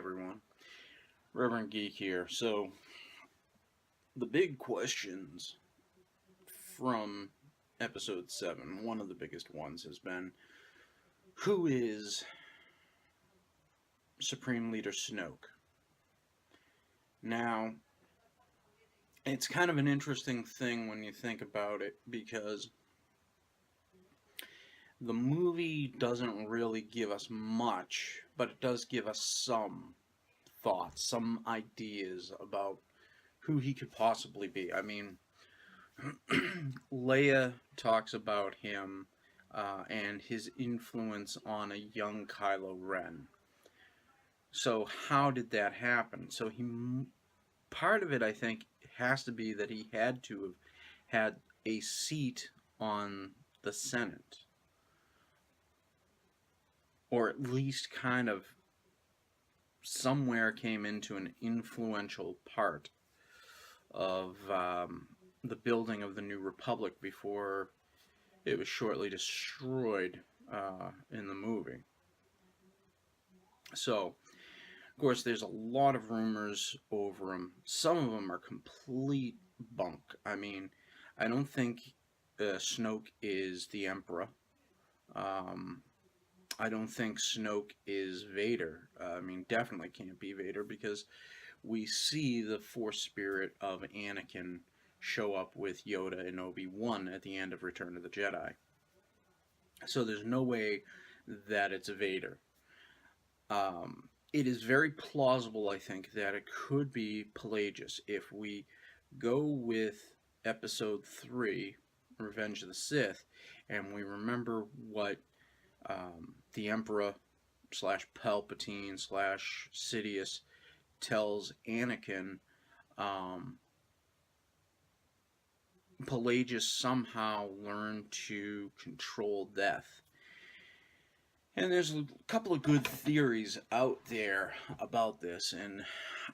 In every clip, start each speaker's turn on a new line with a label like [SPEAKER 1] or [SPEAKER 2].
[SPEAKER 1] everyone, Reverend Geek here. So, the big questions from episode 7, one of the biggest ones, has been who is Supreme Leader Snoke? Now, it's kind of an interesting thing when you think about it because the movie doesn't really give us much, but it does give us some thoughts, some ideas about who he could possibly be. I mean, Leia talks about him and his influence on a young Kylo Ren. So how did that happen? Part of it, I think, has to be that he had to have had a seat on the Senate, or at least kind of somewhere came into an influential part of the building of the New Republic before it was shortly destroyed in the movie. So, of course, there's a lot of rumors over him. Some of them are complete bunk. I mean, I don't think Snoke is the Emperor. I don't think Snoke is Vader. I mean, definitely can't be Vader because we see the Force spirit of Anakin show up with Yoda and Obi-Wan at the end of Return of the Jedi. So there's no way that it's Vader. It is very plausible, I think, that it could be Pelagius. If we go with Episode 3, Revenge of the Sith, and we remember what the Emperor slash Palpatine slash Sidious tells Anakin, Pelagius somehow learned to control death. And there's a couple of good theories out there about this, and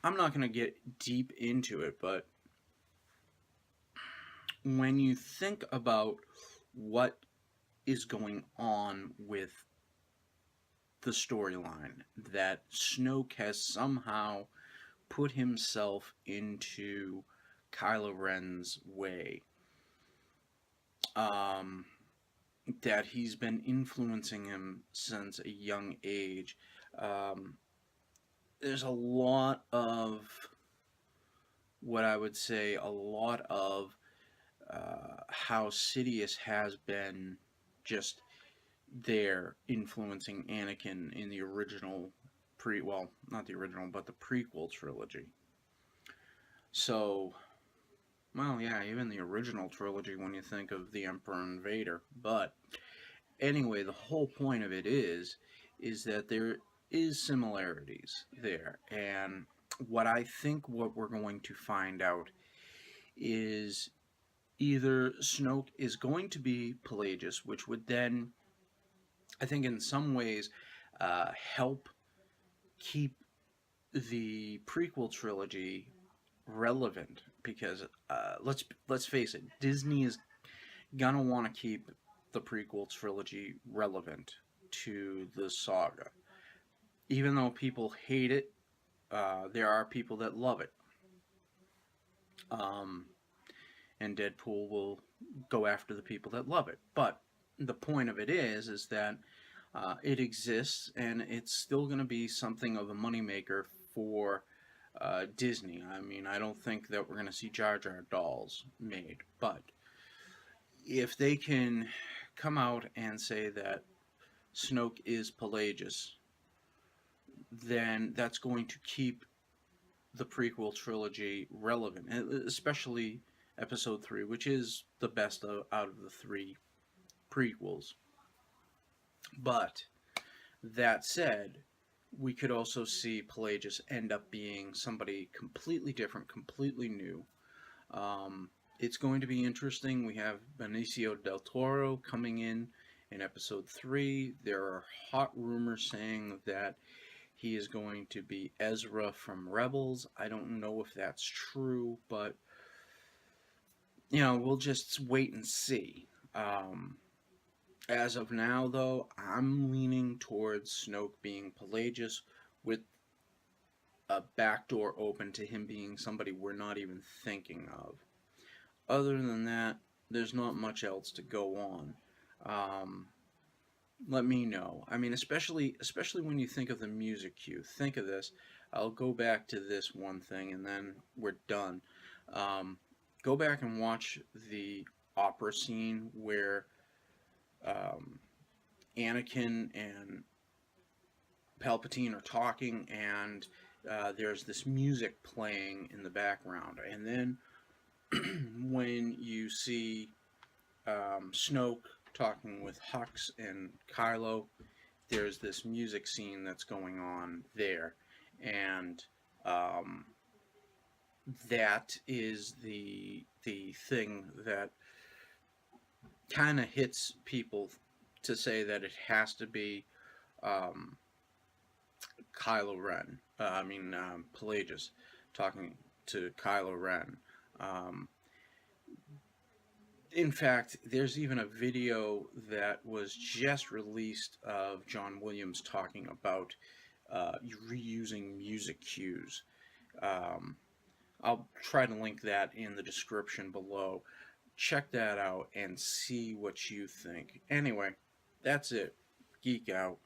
[SPEAKER 1] I'm not going to get deep into it, but when you think about what is going on with the storyline, that Snoke has somehow put himself into Kylo Ren's way, that he's been influencing him since a young age. There's a lot of what I would say, a lot of how Sidious has been just there influencing Anakin in the original well, not the original, but the prequel trilogy. So, well, yeah, even the original trilogy when you think of the Emperor and Vader. But anyway, the whole point of it is that there is similarities there. And what I think what we're going to find out is either Snoke is going to be Pelagius, which would then, I think in some ways, help keep the prequel trilogy relevant, because let's face it, Disney is gonna want to keep the prequel trilogy relevant to the saga. Even though people hate it, there are people that love it. And Deadpool will go after the people that love it. But the point of it is that it exists, and it's still going to be something of a moneymaker for Disney. I mean, I don't think that we're going to see Jar Jar dolls made, but if they can come out and say that Snoke is Pelagius, then that's going to keep the prequel trilogy relevant, especially Episode 3, which is the best out of the 3 prequels. But that said, we could also see Pelagius end up being somebody completely different, completely new. It's going to be interesting. We have Benicio del Toro coming in Episode 3. There are hot rumors saying that he is going to be Ezra from Rebels. I don't know if that's true, but we'll just wait and see. As of now, though, I'm leaning towards Snoke being Pelagius, with a back door open to him being somebody we're not even thinking of. Other than that, there's not much else to go on. Um, Let me know. I mean, especially when you think of the music cue. Think of this. I'll go back to this one thing, and then we're done. Um, Go back and watch the opera scene where um, Anakin and Palpatine are talking, and there's this music playing in the background, and then when you see Snoke talking with Hux and Kylo, there's this music scene that's going on there, and um, that is the thing that kind of hits people to say that it has to be um, Kylo Ren. Pelagius talking to Kylo Ren. Um, in fact, there's even a video that was just released of John Williams talking about reusing music cues. Um, I'll try to link that in the description below. Check that out and see what you think. Anyway, that's it. Geek out.